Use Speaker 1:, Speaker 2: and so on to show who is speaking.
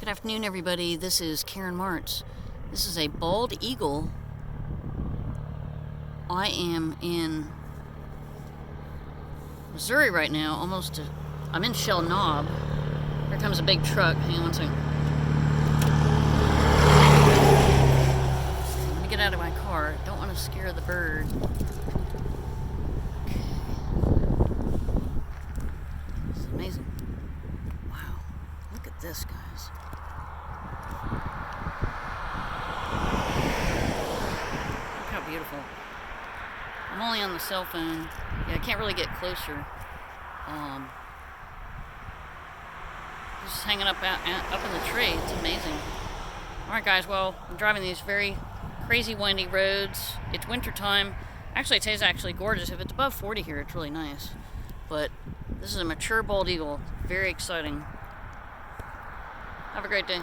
Speaker 1: Good afternoon, everybody. This is Karen Martz. This is a bald eagle. I am in Missouri right now, I'm in Shell Knob. Here comes a big truck. Hang on one second. Let me get out of my car. Don't want to scare the bird. Okay. This is amazing. Wow. Look at this, guys. Look how beautiful. I'm only on the cell phone. Yeah, I can't really get closer. He's just hanging up in the tree. It's amazing. Alright guys, well, I'm driving these very crazy windy roads. It's winter time. Actually, today's actually gorgeous. If it's above 40 here, it's really nice. But this is a mature bald eagle. Very exciting. Have a great day.